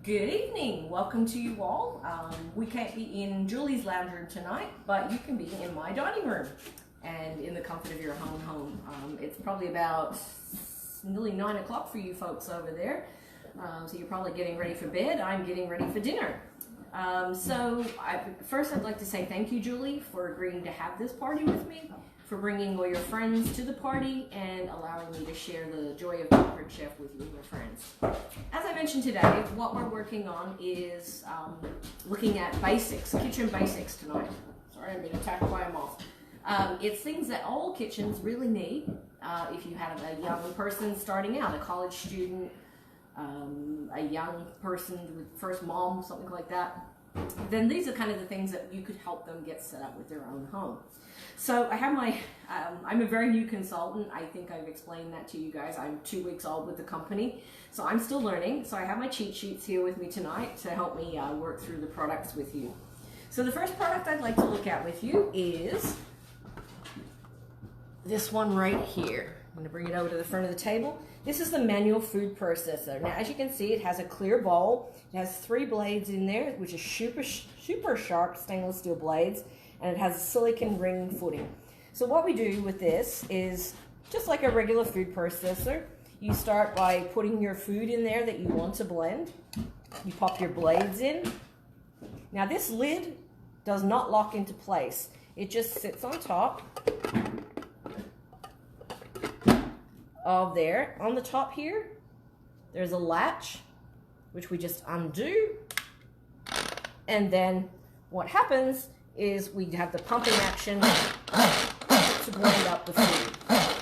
Good evening. Welcome to you all. We can't be in Julie's lounge room tonight, but you can be in my dining room and in the comfort of your own home. It's probably about nearly 9 o'clock for you folks over there. So you're probably getting ready for bed. I'm getting ready for dinner. First I'd like to say thank you, Julie, for agreeing to have this party with me, for bringing all your friends to the party and allowing me to share the joy of Pampered Chef with you and your friends. As I mentioned today, what we're working on is looking at basics, kitchen basics tonight. Sorry, I'm being attacked by a moth. It's things that all kitchens really need. If you have a young person starting out, a college student, a young person with first mom, something like that, then these are kind of the things that you could help them get set up with their own home. So I have my, I'm a very new consultant. I think I've explained that to you guys. I'm 2 weeks old with the company, so I'm still learning. So I have my cheat sheets here with me tonight to help me work through the products with you. So the first product I'd like to look at with you is this one right here. I'm going to bring it over to the front of the table. This is the manual food processor. Now, as you can see, it has a clear bowl. It has 3 blades in there, which is super sharp stainless steel blades, and it has a silicone ring footing. So what we do with this is just like a regular food processor. You start by putting your food in there that you want to blend. You pop your blades in. Now, this lid does not lock into place. It just sits on top of there. On the top here, there's a latch, which we just undo. And then what happens is we have the pumping action to blend up the food.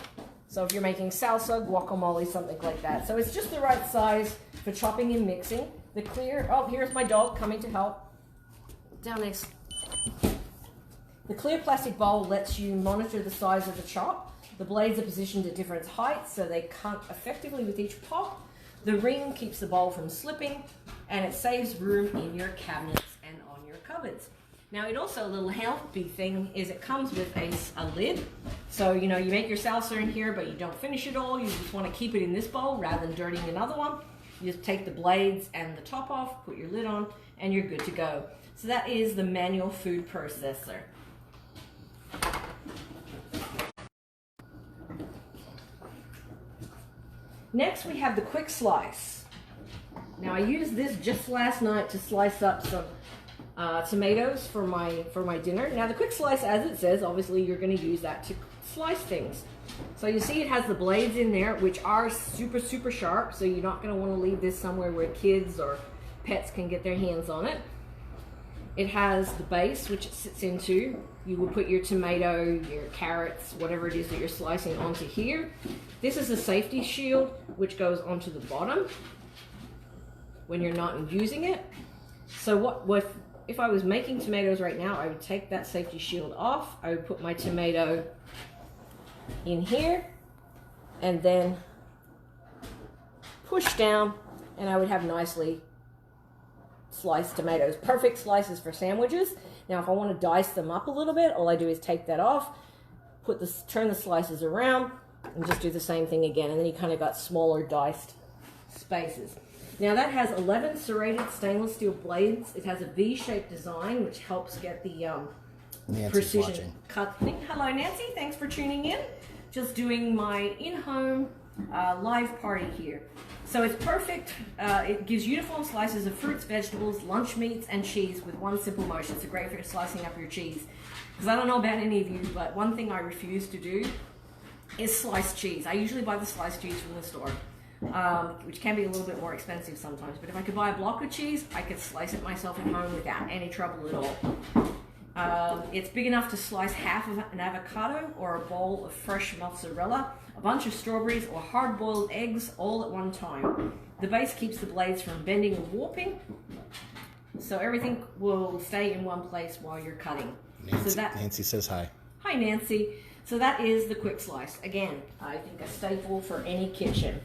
So if you're making salsa, guacamole, something like that. So it's just the right size for chopping and mixing. The clear, oh, here's my dog coming to help. Down next. The clear plastic bowl lets you monitor the size of the chop. The blades are positioned at different heights so they cut effectively with each pop. The ring keeps the bowl from slipping, and it saves room in your cabinets and on your cupboards. Now, it also, a little healthy thing is it comes with a lid. So, you know, you make your salsa in here, but you don't finish it all. You just want to keep it in this bowl rather than dirtying another one. You just take the blades and the top off, put your lid on, and you're good to go. So that is the manual food processor. Next, we have the quick slice. Now, I used this just last night to slice up some tomatoes for my dinner. Now, the quick slice, as it says, obviously you're going to use that to slice things. So you see it has the blades in there, which are super sharp, so you're not going to want to leave this somewhere where kids or pets can get their hands on it. It has the base, which it sits into. You will put your tomato, your carrots, whatever it is that you're slicing onto here. This is a safety shield, which goes onto the bottom when you're not using it. So if I was making tomatoes right now, I would take that safety shield off. I would put my tomato in here and then push down, and I would have nicely sliced tomatoes. Perfect slices for sandwiches. Now, if I want to dice them up a little bit, all I do is take that off, turn the slices around, and just do the same thing again. And then you kind of got smaller diced spaces. Now, that has 11 serrated stainless steel blades. It has a V-shaped design, which helps get the precision cut thing. Hello, Nancy. Thanks for tuning in. Just doing my in-home live party here. So it's perfect. It gives uniform slices of fruits, vegetables, lunch meats, and cheese with one simple motion. It's great for slicing up your cheese. Because I don't know about any of you, but one thing I refuse to do is sliced cheese. I usually buy the sliced cheese from the store, which can be a little bit more expensive sometimes. But if I could buy a block of cheese, I could slice it myself at home without any trouble at all. It's big enough to slice half of an avocado or a bowl of fresh mozzarella, a bunch of strawberries, or hard-boiled eggs all at one time. The base keeps the blades from bending or warping, so everything will stay in one place while you're cutting. Nancy says hi. Hi, Nancy. So that is the quick slice. Again, I think a staple for any kitchen.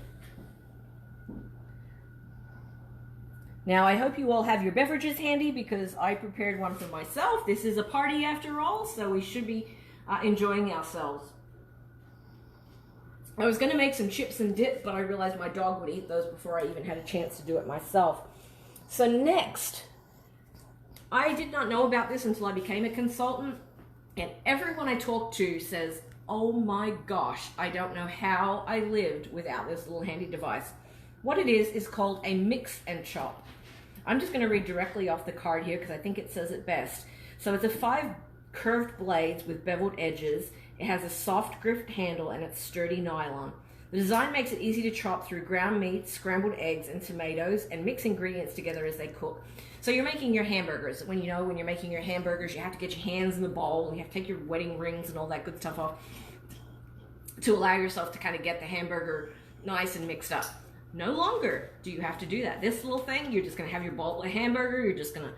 Now, I hope you all have your beverages handy because I prepared one for myself. This is a party after all, so we should be enjoying ourselves. I was going to make some chips and dip, but I realized my dog would eat those before I even had a chance to do it myself. So next, I did not know about this until I became a consultant, and everyone I talk to says, oh my gosh, I don't know how I lived without this little handy device. What it is called a mix and chop. I'm just going to read directly off the card here because I think it says it best. So it's 5 curved blades with beveled edges. It has a soft gripped handle and it's sturdy nylon. The design makes it easy to chop through ground meat, scrambled eggs, and tomatoes and mix ingredients together as they cook. So you're making your hamburgers. When you're making your hamburgers, you have to get your hands in the bowl and you have to take your wedding rings and all that good stuff off to allow yourself to kind of get the hamburger nice and mixed up. No longer do you have to do that. This little thing, you're just going to have your bowl of hamburger, you're just going to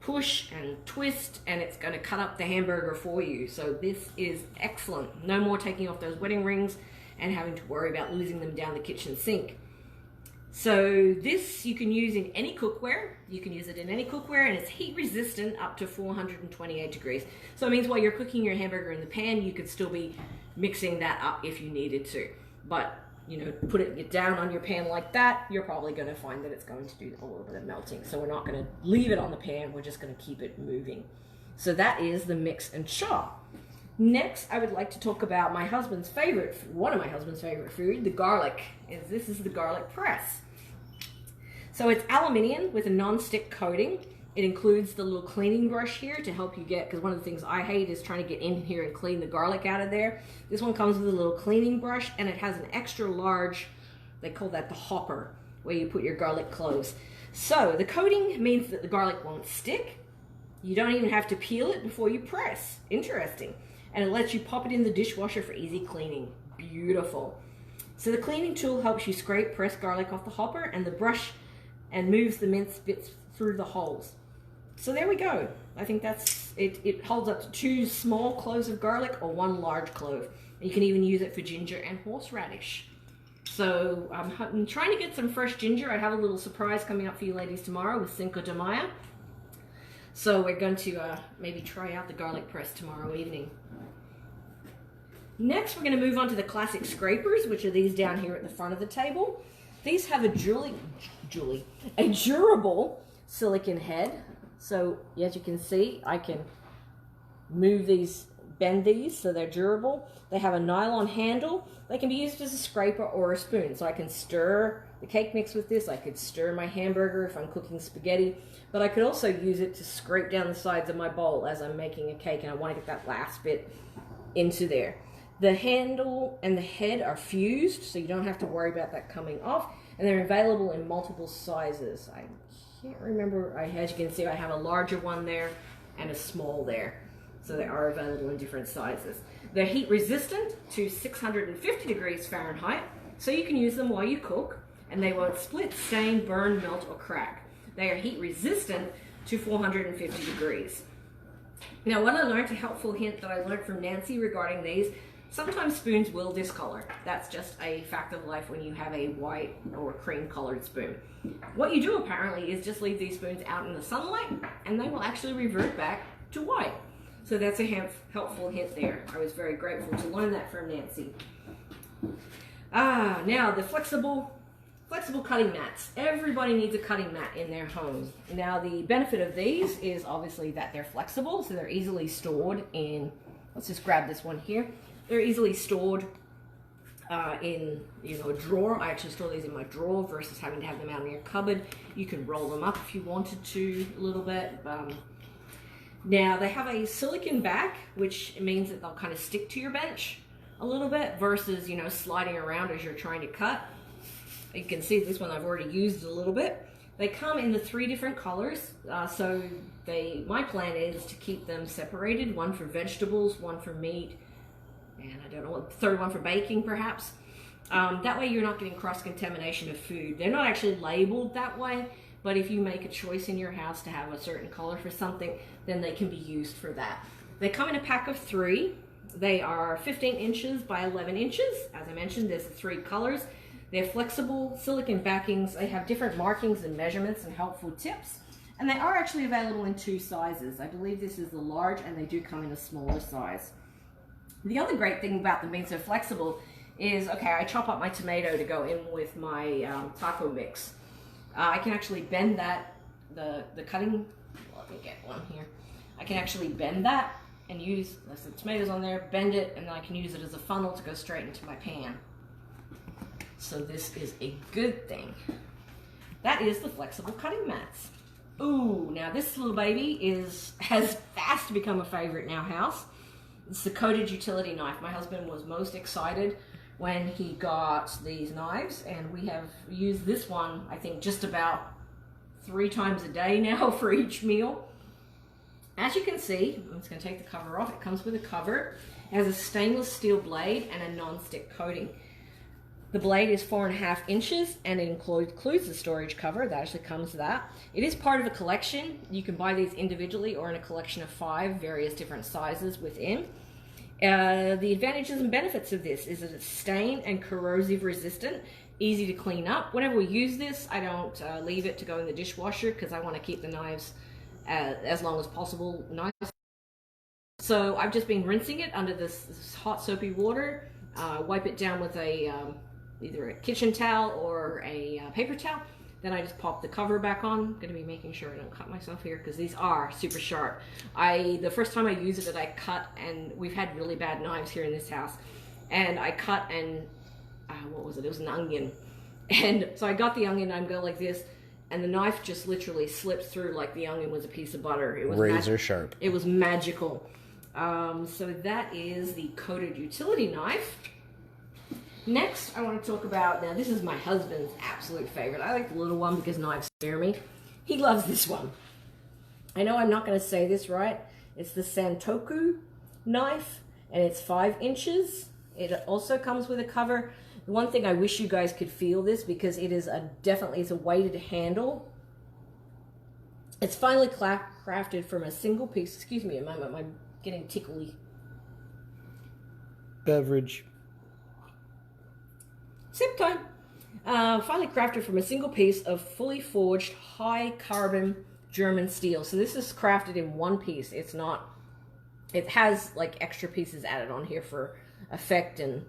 push and twist, and it's going to cut up the hamburger for you. So this is excellent. No more taking off those wedding rings and having to worry about losing them down the kitchen sink. So this you can use in any cookware. You can use it in any cookware, and it's heat resistant up to 428 degrees. So it means while you're cooking your hamburger in the pan, you could still be mixing that up if you needed to. But put it down on your pan like that, you're probably going to find that it's going to do a little bit of melting. So we're not going to leave it on the pan, we're just going to keep it moving. So that is the mix and chop. Next, I would like to talk about one of my husband's favorite food, the garlic. This is the garlic press. So it's aluminium with a non-stick coating. It includes the little cleaning brush here to help you get, because one of the things I hate is trying to get in here and clean the garlic out of there. This one comes with a little cleaning brush, and it has an extra large, they call that the hopper, where you put your garlic cloves. So the coating means that the garlic won't stick. You don't even have to peel it before you press. Interesting. And it lets you pop it in the dishwasher for easy cleaning. Beautiful. So the cleaning tool helps you scrape pressed garlic off the hopper, and the brush and moves the minced bits through the holes. So there we go. I think that's it. It holds up to 2 small cloves of garlic or 1 large clove. You can even use it for ginger and horseradish. So I'm trying to get some fresh ginger. I have a little surprise coming up for you ladies tomorrow with Cinco de Mayo. So we're going to maybe try out the garlic press tomorrow evening. Next, we're going to move on to the classic scrapers, which are these down here at the front of the table. These have a durable silicone head. So as you can see, I can bend these so they're durable. They have a nylon handle. They can be used as a scraper or a spoon. So I can stir the cake mix with this. I could stir my hamburger if I'm cooking spaghetti. But I could also use it to scrape down the sides of my bowl as I'm making a cake, and I want to get that last bit into there. The handle and the head are fused, so you don't have to worry about that coming off. And they're available in multiple sizes. I can't remember, as you can see, I have a larger one there and a small there. So they are available in different sizes. They're heat resistant to 650 degrees Fahrenheit, so you can use them while you cook, and they won't split, stain, burn, melt, or crack. They are heat resistant to 450 degrees. Now, what I learned, a helpful hint that I learned from Nancy regarding these, sometimes spoons will discolor. That's just a fact of life when you have a white or cream colored spoon. What you do apparently is just leave these spoons out in the sunlight, and they will actually revert back to white. So that's a helpful hint there. I was very grateful to learn that from Nancy. Now the flexible cutting mats. Everybody needs a cutting mat in their home. Now the benefit of these is obviously that they're flexible, so they're easily stored in, let's just grab this one here. They're easily stored in a drawer. I actually store these in my drawer versus having to have them out in your cupboard. You can roll them up if you wanted to a little bit. Now they have a silicone back, which means that they'll kind of stick to your bench a little bit versus sliding around as you're trying to cut. You can see this one I've already used a little bit. They come in the 3 different colors, so my plan is to keep them separated, one for vegetables, one for meat, and I don't know what, the third one for baking perhaps. That way you're not getting cross-contamination of food. They're not actually labeled that way, but if you make a choice in your house to have a certain color for something, then they can be used for that. They come in a pack of 3. They are 15 inches by 11 inches. As I mentioned, there's 3 colors. They're flexible silicone backings. They have different markings and measurements and helpful tips. And they are actually available in 2 sizes. I believe this is the large, and they do come in a smaller size. The other great thing about them being so flexible is, okay, I chop up my tomato to go in with my taco mix. I can actually bend that the cutting, let me get one here. I can actually bend that and use, there's the tomatoes on there, bend it, and then I can use it as a funnel to go straight into my pan. So this is a good thing. That is the flexible cutting mats. Ooh, now this little baby has fast become a favorite in our house. It's the coated utility knife. My husband was most excited when he got these knives, and we have used this one, I think, just about 3 times a day now for each meal. As you can see, I'm just going to take the cover off. It comes with a cover. It has a stainless steel blade and a non-stick coating. The blade is 4.5 inches, and it includes the storage cover. That actually comes with that. It is part of a collection. You can buy these individually or in a collection of 5 various different sizes within. The advantages and benefits of this is that it's stain and corrosive resistant, easy to clean up. Whenever we use this, I don't leave it to go in the dishwasher because I want to keep the knives as long as possible nice. So I've just been rinsing it under this hot soapy water. Wipe it down with either a kitchen towel or a paper towel. Then I just pop the cover back on. I'm gonna be making sure I don't cut myself here because these are super sharp. The first time I used it, I cut, and we've had really bad knives here in this house. And I cut and, what was it? It was an onion. And so I got the onion, and I'm going like this, and the knife just literally slipped through like the onion was a piece of butter. It was razor sharp. It was magical. So that is the coated utility knife. Next, I want to talk about, now this is my husband's absolute favorite. I like the little one because knives scare me. He loves this one. I know I'm not going to say this right. It's the Santoku knife, and it's 5 inches. It also comes with a cover. The one thing I wish you guys could feel this, because it is it's a weighted handle. It's finely crafted from a single piece. Excuse me a moment, I'm getting tickly. Beverage. Sip time. Finally crafted from a single piece of fully forged high carbon German steel. So this is crafted in one piece. It has like extra pieces added on here for effect and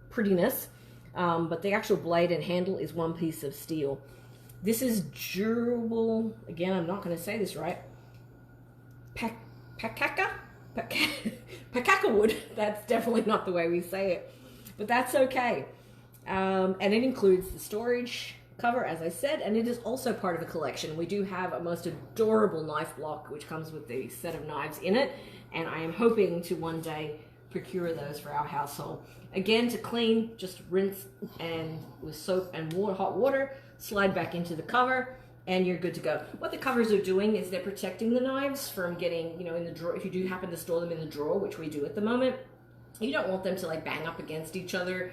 prettiness. But the actual blade and handle is one piece of steel. This is durable. Again, I'm not going to say this right. Pakaka wood. That's definitely not the way we say it. But that's okay. And it includes the storage cover, as I said, and it is also part of a collection. We do have a most adorable knife block, which comes with the set of knives in it, and I am hoping to one day procure those for our household. Again, to clean, just rinse and with soap and hot water, slide back into the cover, and you're good to go. What the covers are doing is they're protecting the knives from getting, in the drawer. If you do happen to store them in the drawer, which we do at the moment, you don't want them to like bang up against each other,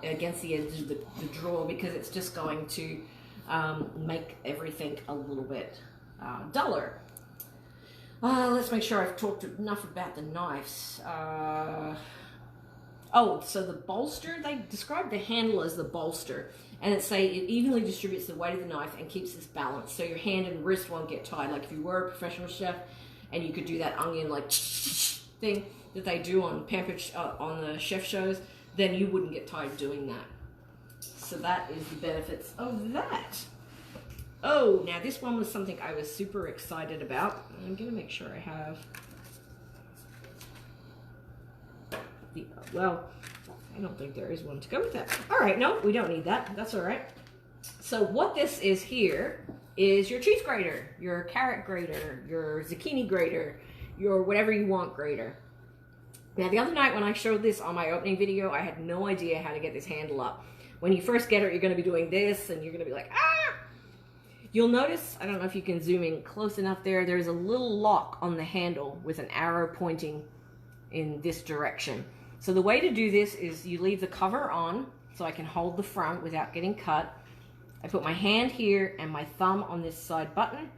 against the edge of the drawer, because it's just going to make everything a little bit duller. Let's make sure I've talked enough about the knives. So the bolster, they describe the handle as the bolster, and it evenly distributes the weight of the knife and keeps this balance, so your hand and wrist won't get tied. Like if you were a professional chef and you could do that onion like thing that they do on Pampered on the chef shows, then you wouldn't get tired doing that. So that is the benefits of that. Oh, now this one was something I was super excited about. I'm gonna make sure I have I don't think there is one to go with that. All right, no, we don't need that. That's all right. So what this is here is your cheese grater, your carrot grater, your zucchini grater, your whatever you want grater. Now, the other night when I showed this on my opening video, I had no idea how to get this handle up. When you first get it, you're going to be doing this, and you're going to be like, ah! You'll notice, I don't know if you can zoom in close enough there, there's a little lock on the handle with an arrow pointing in this direction. So the way to do this is you leave the cover on so I can hold the front without getting cut. I put my hand here and my thumb on this side button.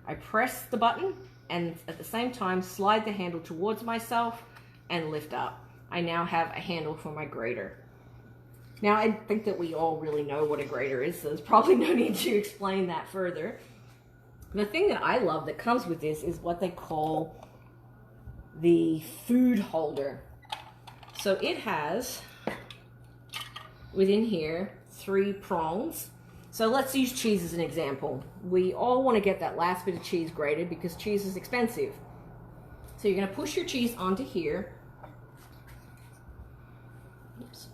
I press the button and at the same time slide the handle towards myself and lift up. I now have a handle for my grater. Now, I think that we all really know what a grater is, so there's probably no need to explain that further. The thing that I love that comes with this is what they call the food holder. So it has, within here, 3 prongs. So let's use cheese as an example. We all want to get that last bit of cheese grated because cheese is expensive. So you're going to push your cheese onto here. Oops.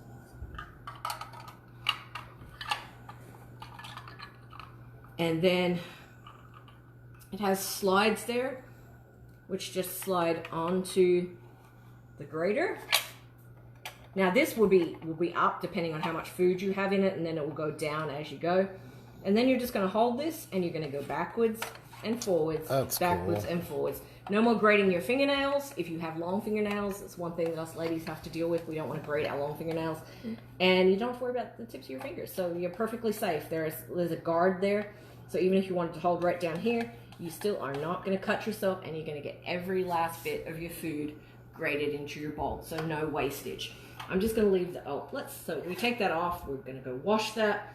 And then it has slides there, which just slide onto the grater. Now this will be up depending on how much food you have in it, and then it will go down as you go. And then you're just going to hold this and you're going to go backwards and forwards, backwards and forwards. No more grating your fingernails. If you have long fingernails, that's one thing that us ladies have to deal with. We don't want to grate our long fingernails. And you don't have to worry about the tips of your fingers. So you're perfectly safe. There's a guard there. So even if you wanted to hold right down here, you still are not going to cut yourself, and you're going to get every last bit of your food grated into your bowl. So no wastage. I'm just going to leave the, so we take that off. We're going to go wash that.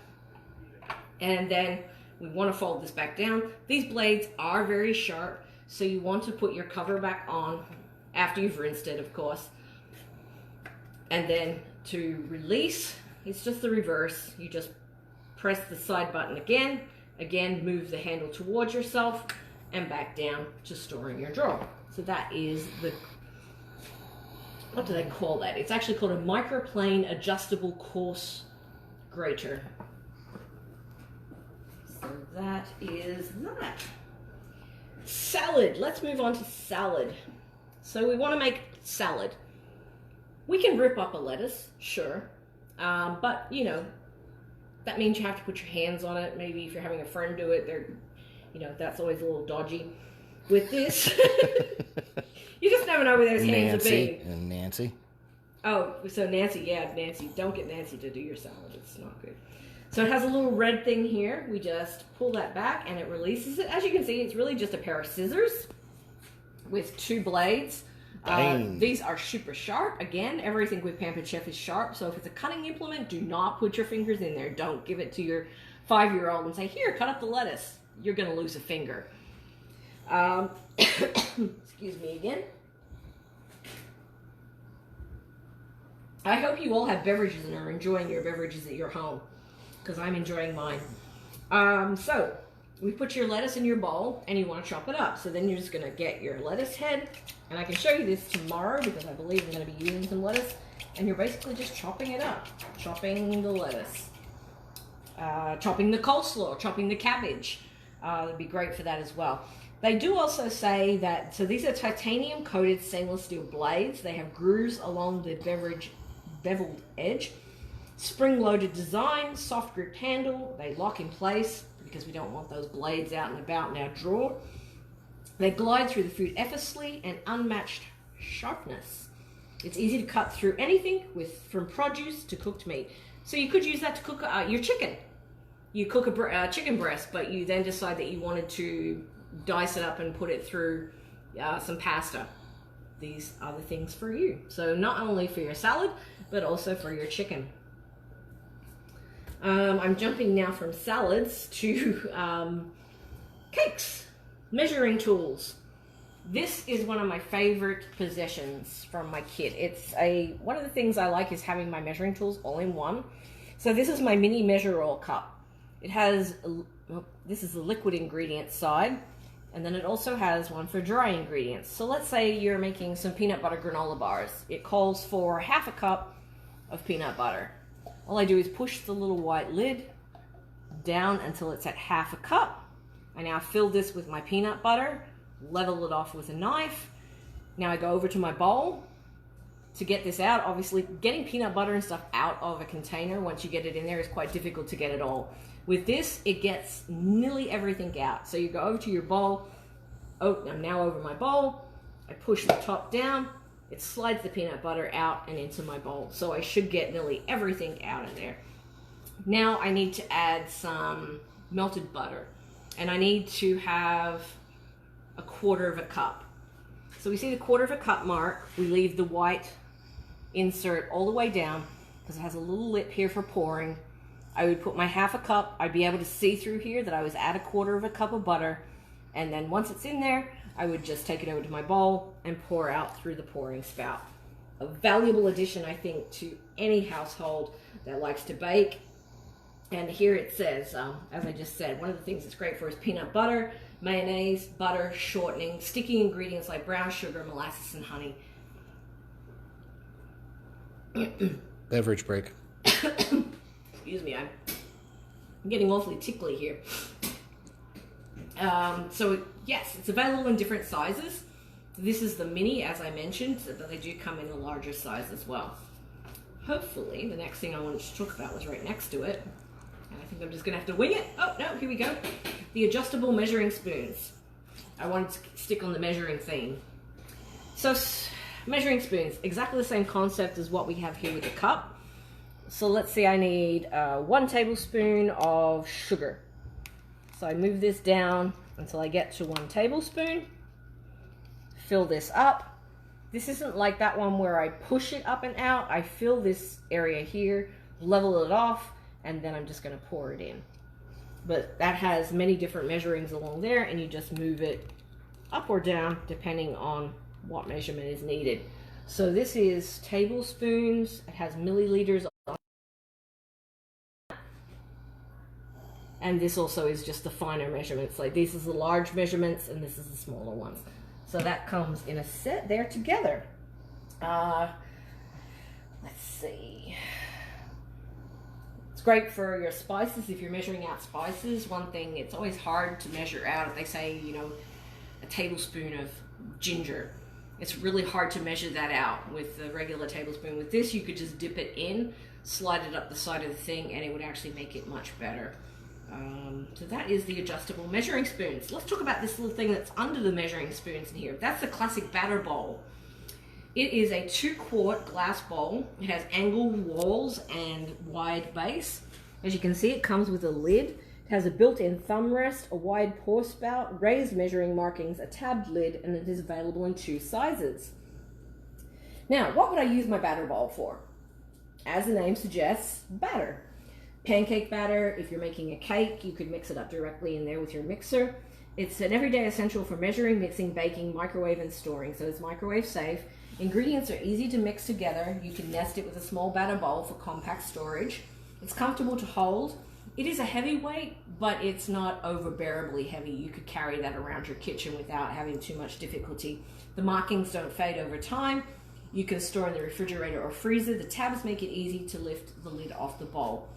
And then we want to fold this back down. These blades are very sharp, so you want to put your cover back on after you've rinsed it, of course. And then to release, it's just the reverse. You just press the side button again, move the handle towards yourself, and back down to store in your drawer. So that is the, what do they call that? It's actually called a microplane adjustable coarse grater. So that is that. Salad. Let's move on to salad. So we want to make salad. We can rip up a lettuce, sure. But, you know, that means you have to put your hands on it. Maybe if you're having a friend do it, they're, you know, that's always a little dodgy. With this, you just never know where those hands are being. And Nancy. Oh, so Nancy, yeah, Nancy. Don't get Nancy to do your salad. It's not good. So it has a little red thing here. We just pull that back and it releases it. As you can see, it's really just a pair of scissors with two blades. These are super sharp. Again, everything with Pampered Chef is sharp. So if it's a cutting implement, do not put your fingers in there. Don't give it to your 5-year-old and say, here, cut up the lettuce. You're going to lose a finger. Excuse me again. I hope you all have beverages and are enjoying your beverages at your home, because I'm enjoying mine. So we put your lettuce in your bowl and you want to chop it up. So then you're just going to get your lettuce head, and I can show you this tomorrow because I believe I'm going to be using some lettuce, and you're basically just chopping it up. Chopping the lettuce. Chopping the coleslaw, chopping the cabbage. It'd be great for that as well. They do also say that, so these are titanium coated stainless steel blades. They have grooves along the beveled edge. Spring-loaded design, soft grip handle. They lock in place because we don't want those blades out and about in our drawer. They glide through the food effortlessly and unmatched sharpness. It's easy to cut through anything, from produce to cooked meat. So you could use that to cook your chicken. You cook a chicken breast, but you then decide that you wanted to dice it up and put it through some pasta. These are the things for you. So not only for your salad, but also for your chicken. I'm jumping now from salads to cakes, measuring tools. This is one of my favorite possessions from my kit. It's one of the things I like is having my measuring tools all in one. So this is my mini measure roll cup. It has, this is the liquid ingredients side, and then it also has one for dry ingredients. So let's say you're making some peanut butter granola bars. It calls for ½ a cup of peanut butter. All I do is push the little white lid down until it's at ½ a cup. I now fill this with my peanut butter, level it off with a knife. Now I go over to my bowl to get this out. Obviously, getting peanut butter and stuff out of a container once you get it in there is quite difficult to get it all. With this, it gets nearly everything out. So you go over to your bowl. Oh, I'm now over my bowl. I push the top down. It slides the peanut butter out and into my bowl. So I should get nearly everything out of there. Now I need to add some melted butter. And I need to have a ½ a cup. So we see the ½ a cup mark. We leave the white insert all the way down because it has a little lip here for pouring. I would put my ½ a cup. I'd be able to see through here that I was at a ½ a cup of butter. And then once it's in there, I would just take it over to my bowl and pour out through the pouring spout. A valuable addition, I think, to any household that likes to bake And here it says, as I just said, one of the things it's great for is peanut butter, mayonnaise, butter, shortening, sticky ingredients like brown sugar, molasses, and honey. Beverage break. Excuse me, I'm getting awfully tickly here. So yes, it's available in different sizes. This is the mini, as I mentioned, but they do come in a larger size as well. Hopefully, the next thing I wanted to talk about was right next to it. And I think I'm just going to have to wing it. Oh, no, here we go. The adjustable measuring spoons. I wanted to stick on the measuring theme. So, measuring spoons, exactly the same concept as what we have here with the cup. So let's say I need 1 tablespoon of sugar. So I move this down until I get to 1 tablespoon. Fill this up. This isn't like that one where I push it up and out. I fill this area here, level it off, and then I'm just going to pour it in. But that has many different measurings along there, and you just move it up or down depending on what measurement is needed. So this is tablespoons. It has milliliters on. And this also is just the finer measurements. Like this is the large measurements and this is the smaller ones. So that comes in a set there together. Let's see. It's great for your spices if you're measuring out spices. One thing, it's always hard to measure out. If they say, you know, a tablespoon of ginger, it's really hard to measure that out with the regular tablespoon. With this, you could just dip it in, slide it up the side of the thing, and it would actually make it much better. So that is the adjustable measuring spoons. Let's talk about this little thing that's under the measuring spoons in here. That's the classic batter bowl. It is a 2-quart glass bowl. It has angled walls and wide base. As you can see, it comes with a lid. It has a built-in thumb rest, a wide pour spout, raised measuring markings, a tabbed lid, and it is available in 2 sizes. Now, what would I use my batter bowl for? As the name suggests, batter. Pancake batter. If you're making a cake, you could mix it up directly in there with your mixer. It's an everyday essential for measuring, mixing, baking, microwave, and storing, so it's microwave safe. Ingredients are easy to mix together. You can nest it with a small batter bowl for compact storage. It's comfortable to hold. It is a heavyweight, but it's not overbearably heavy. You could carry that around your kitchen without having too much difficulty. The markings don't fade over time. You can store in the refrigerator or freezer. The tabs make it easy to lift the lid off the bowl.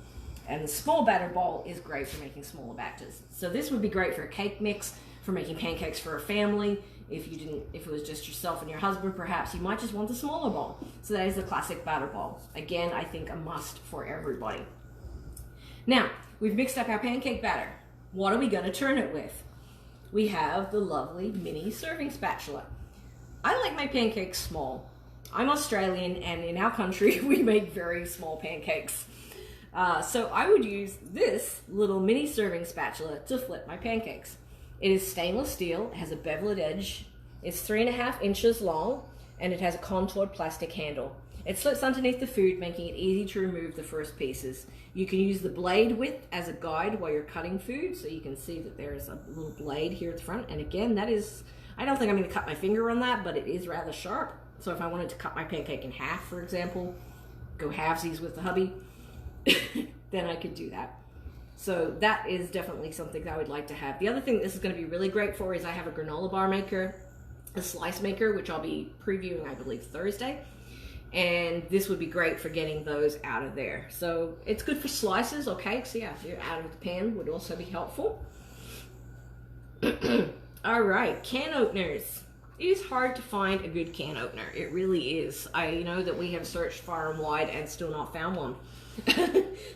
And the small batter bowl is great for making smaller batches. So this would be great for a cake mix, for making pancakes for a family. If it was just yourself and your husband, perhaps you might just want a smaller bowl. So that is the classic batter bowl. Again, I think a must for everybody. Now, we've mixed up our pancake batter. What are we going to turn it with? We have the lovely mini serving spatula. I like my pancakes small. I'm Australian, and in our country, we make very small pancakes. So I would use this little mini serving spatula to flip my pancakes. It is stainless steel, it has a beveled edge, it's 3.5 inches long, and it has a contoured plastic handle. It slips underneath the food, making it easy to remove the first pieces. You can use the blade width as a guide while you're cutting food, so you can see that there's a little blade here at the front, and again, that is, I don't think I'm going to cut my finger on that, but it is rather sharp. So if I wanted to cut my pancake in half, for example, go halvesies with the hubby, then I could do that. So that is definitely something that I would like to have. The other thing this is going to be really great for is I have a granola bar maker, a slice maker, which I'll be previewing, I believe, Thursday. And this would be great for getting those out of there. So it's good for slices or cakes. Yeah, if you're out of the pan would also be helpful. All right, can openers. It is hard to find a good can opener. It really is. I know that we have searched far and wide and still not found one.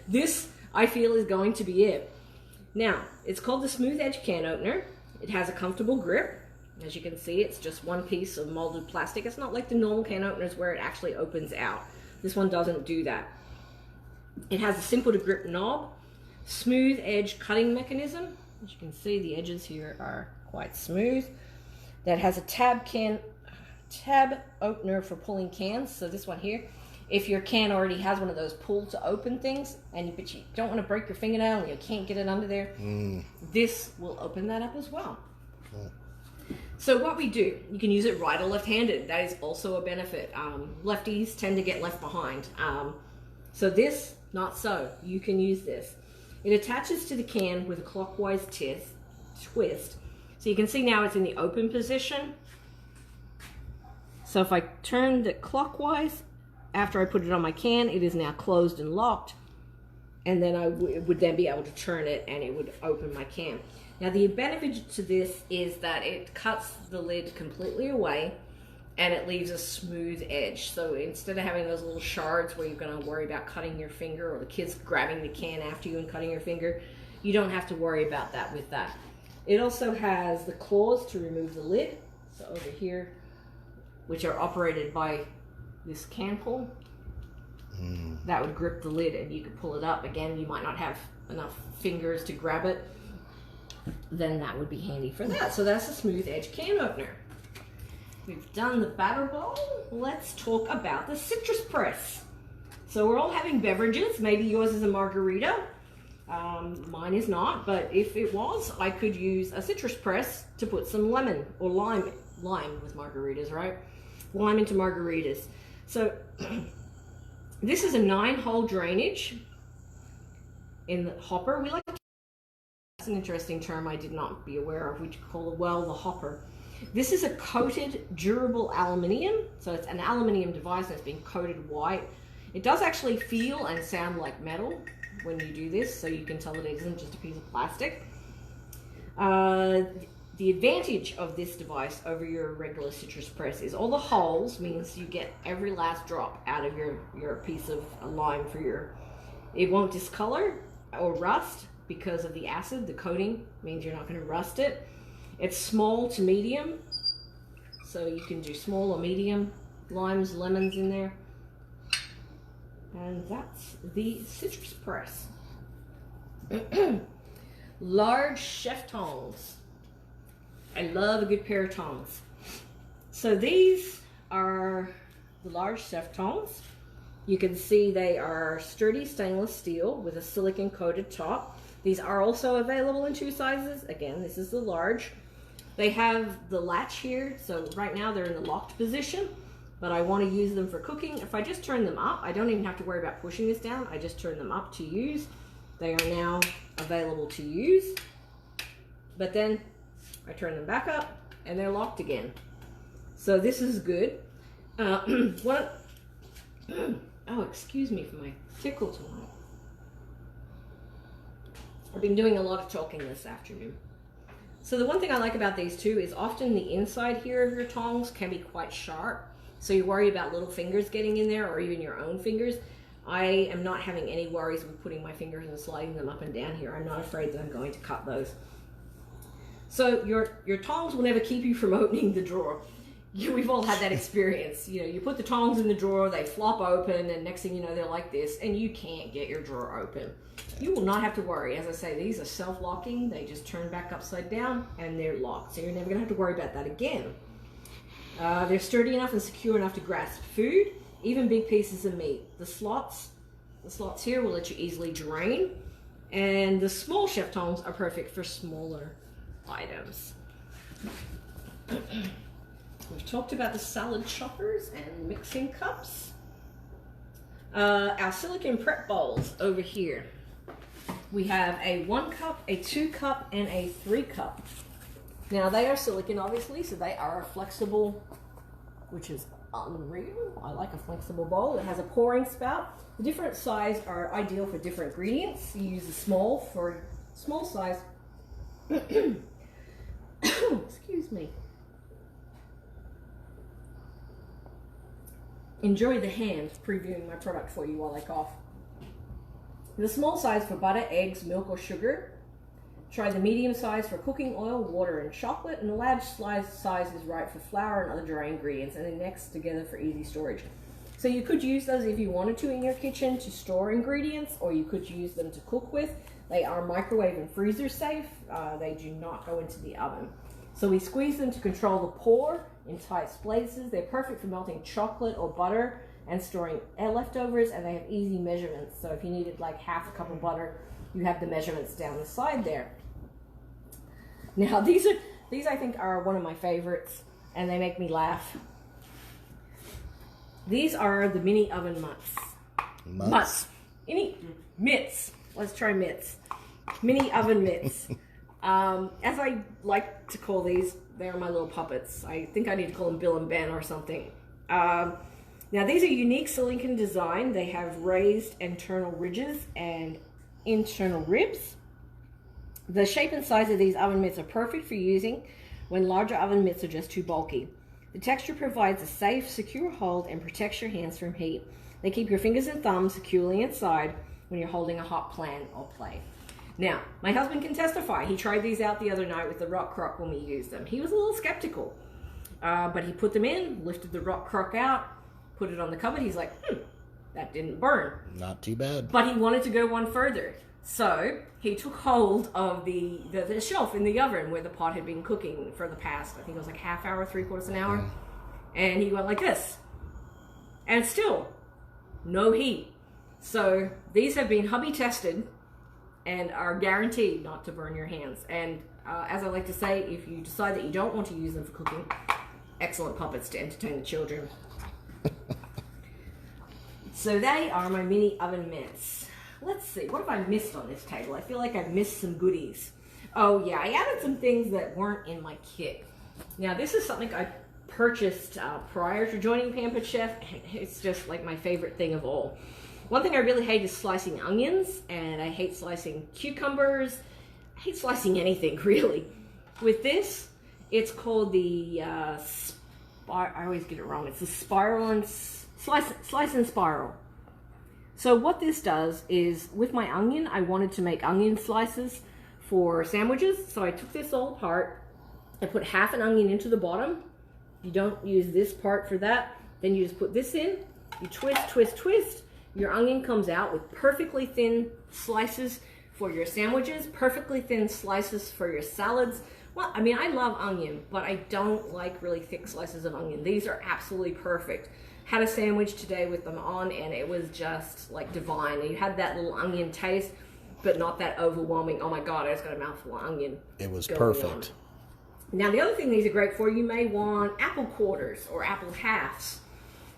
This, I feel, is going to be it. Now, it's called the Smooth Edge Can Opener. It has a comfortable grip. As you can see, it's just one piece of molded plastic. It's not like the normal can openers where it actually opens out. This one doesn't do that. It has a simple to grip knob, smooth edge cutting mechanism. As you can see, the edges here are quite smooth. That has a tab opener for pulling cans. So this one here, if your can already has one of those pull to open things, but you don't want to break your fingernail and you can't get it under there, this will open that up as well. Cool. So what we do, you can use it right or left-handed. That is also a benefit. Lefties tend to get left behind. So this, not so. You can use this. It attaches to the can with a clockwise twist. So you can see now it's in the open position. So if I turned it clockwise, after I put it on my can, it is now closed and locked. And then I would then be able to turn it and it would open my can. Now the advantage to this is that it cuts the lid completely away and it leaves a smooth edge. So instead of having those little shards where you're going to worry about cutting your finger or the kids grabbing the can after you and cutting your finger, you don't have to worry about that with that. It also has the claws to remove the lid. So over here, which are operated by this can pull. That would grip the lid and you could pull it up. Again, you might not have enough fingers to grab it. Then that would be handy for that. So that's a smooth edge can opener. We've done the batter bowl. Let's talk about the citrus press. So we're all having beverages. Maybe yours is a margarita. Mine is not, but if it was, I could use a citrus press to put some lemon or lime with margaritas, right? Lime into margaritas. So this is a 9-hole drainage in the hopper. That's an interesting term I did not be aware of. We call the hopper. This is a coated durable aluminium. So it's an aluminium device that's been coated white. It does actually feel and sound like metal when you do this, so you can tell that it isn't just a piece of plastic. The advantage of this device over your regular citrus press is all the holes means you get every last drop out of your piece of lime it won't discolor or rust because of the acid. The coating means you're not going to rust it. It's small to medium, so you can do small or medium limes, lemons in there. And that's the citrus press. Large chef tongs. I love a good pair of tongs. So these are the large chef tongs. You can see they are sturdy stainless steel with a silicone coated top. These are also available in 2 sizes. Again, this is the large. They have the latch here, so right now they're in the locked position, but I want to use them for cooking. If I just turn them up, I don't even have to worry about pushing this down. I just turn them up to use. They are now available to use. But then I turn them back up and they're locked again. So this is good. Oh, excuse me for my tickle tonight. I've been doing a lot of talking this afternoon. So the one thing I like about these two is often the inside here of your tongs can be quite sharp. So you worry about little fingers getting in there or even your own fingers. I am not having any worries with putting my fingers and sliding them up and down here. I'm not afraid that I'm going to cut those. So your tongs will never keep you from opening the drawer. We've all had that experience. You know, you put the tongs in the drawer, they flop open, and next thing you know, they're like this, and you can't get your drawer open. You will not have to worry. As I say, these are self-locking. They just turn back upside down, and they're locked. So you're never going to have to worry about that again. They're sturdy enough and secure enough to grasp food, even big pieces of meat. The slots here will let you easily drain, and the small chef tongs are perfect for smaller items. We've talked about the salad choppers and mixing cups. Our silicone prep bowls over here. We have a 1 cup, a 2 cup, and a 3 cup. Now they are silicone, obviously, so they are flexible, which is unreal. I like a flexible bowl. It has a pouring spout. The different size are ideal for different ingredients. You use a small for small size. Excuse me. Enjoy the hand previewing my product for you while I cough. The small size for butter, eggs, milk, or sugar. Try the medium size for cooking oil, water, and chocolate. And the large size is right for flour and other dry ingredients, and they're next together for easy storage. So you could use those if you wanted to in your kitchen to store ingredients, or you could use them to cook with. They are microwave and freezer safe. They do not go into the oven. So we squeeze them to control the pour in tight places. They're perfect for melting chocolate or butter and storing leftovers, and they have easy measurements. So if you needed like half a cup of butter, you have the measurements down the side there. Now these I think are one of my favorites, and they make me laugh. These are the mini oven mitts. Mitts. let's try mitts. Mini oven mitts. As I like to call these, they're my little puppets. I think I need to call them Bill and Ben or something. Now these are unique silicone design. They have raised internal ridges and internal ribs. The shape and size of these oven mitts are perfect for using when larger oven mitts are just too bulky. The texture provides a safe, secure hold and protects your hands from heat. They keep your fingers and thumbs securely inside when you're holding a hot pan or plate. Now, my husband can testify. He tried these out the other night with the rock crock when we used them. He was a little skeptical, but he put them in, lifted the rock crock out, put it on the cupboard. He's like, that didn't burn. Not too bad. But he wanted to go one further. So he took hold of the shelf in the oven where the pot had been cooking for the past, I think it was like half hour, 3/4 an hour. And he went like this. And still, no heat. So these have been hubby tested and are guaranteed not to burn your hands. And as I like to say, if you decide that you don't want to use them for cooking, excellent puppets to entertain the children. So they are my mini oven mitts. Let's see, what have I missed on this table? I feel like I've missed some goodies. Oh yeah, I added some things that weren't in my kit. Now this is something I purchased prior to joining Pampered Chef. It's just like my favorite thing of all. One thing I really hate is slicing onions, and I hate slicing cucumbers. I hate slicing anything, really. With this, it's called the, I always get it wrong. It's the slice and spiral. So what this does is, with my onion, I wanted to make onion slices for sandwiches. So I took this all apart. I put half an onion into the bottom. You don't use this part for that. Then you just put this in. You twist, twist, twist. Your onion comes out with perfectly thin slices for your sandwiches, perfectly thin slices for your salads. Well, I mean, I love onion, but I don't like really thick slices of onion. These are absolutely perfect. Had a sandwich today with them on, and it was just like divine. You had that little onion taste, but not that overwhelming, oh my God, I just got a mouthful of onion. It was perfect. Now, the other thing these are great for, you may want apple quarters or apple halves.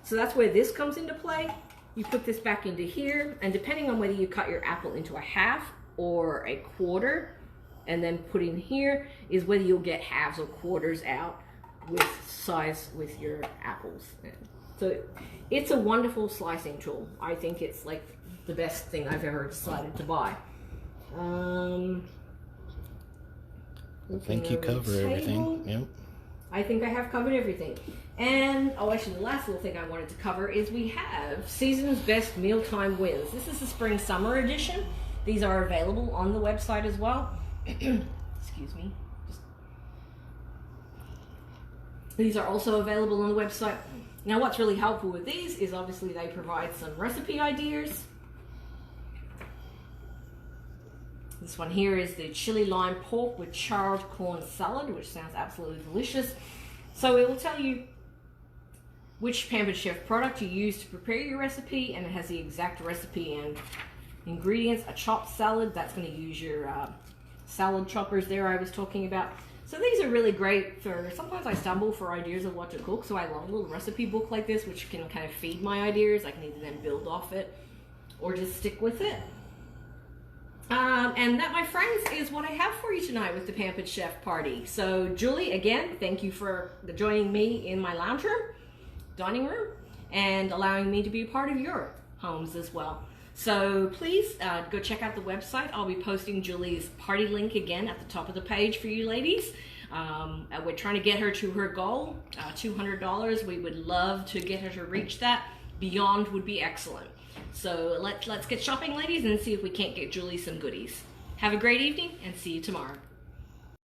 So that's where this comes into play. You put this back into here, and depending on whether you cut your apple into a half or a quarter, and then put in here, is whether you'll get halves or quarters out with size with your apples. So it's a wonderful slicing tool. I think it's like the best thing I've ever decided to buy. I think you cover everything. Yep. I think I have covered everything. And, oh, actually, the last little thing I wanted to cover is we have Season's Best Mealtime Wins. This is the Spring-Summer edition. These are available on the website as well. Excuse me. These are also available on the website. Now, what's really helpful with these is obviously they provide some recipe ideas. This one here is the chili lime pork with charred corn salad, which sounds absolutely delicious. So it will tell you which Pampered Chef product you use to prepare your recipe, and it has the exact recipe and ingredients. A chopped salad, that's going to use your salad choppers there I was talking about. So these are really great for, sometimes I stumble for ideas of what to cook, so I love a little recipe book like this, which can kind of feed my ideas. I can either then build off it or just stick with it. And that, my friends, is what I have for you tonight with the Pampered Chef party. So Julie, again, thank you for joining me in my lounge room, dining room, and allowing me to be a part of your homes as well. So please go check out the website. I'll be posting Julie's party link again at the top of the page for you ladies. We're trying to get her to her goal, $200. We would love to get her to reach that. Beyond would be excellent. So let's get shopping, ladies, and see if we can't get Julie some goodies. Have a great evening, and see you tomorrow.